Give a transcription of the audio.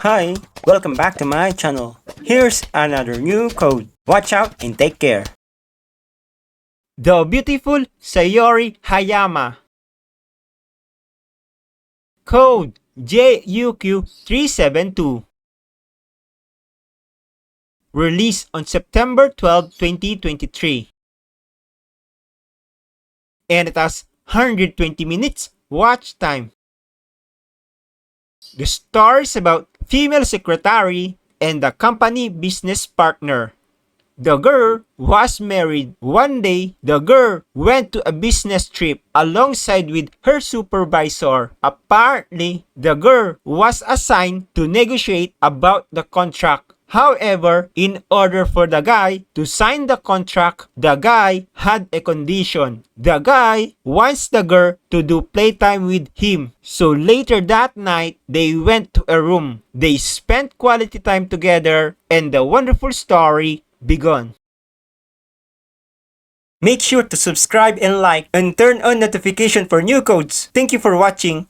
Hi, welcome back to my channel. Here's another new code. Watch out and take care. The beautiful Sayori Hayama. Code JUQ372. Released on September 12, 2023. And it has 120 minutes watch time. The story is about female secretary and the company business partner. The girl was married. One day, the girl went to a business trip alongside with her supervisor. Apparently, the girl was assigned to negotiate about the contract. However, in order for the guy to sign the contract, the guy had a condition. The guy wants the girl to do playtime with him. So later that night, they went to a room. They spent quality time together and the wonderful story begun. Make sure to subscribe and like and turn on notification for new codes. Thank you for watching.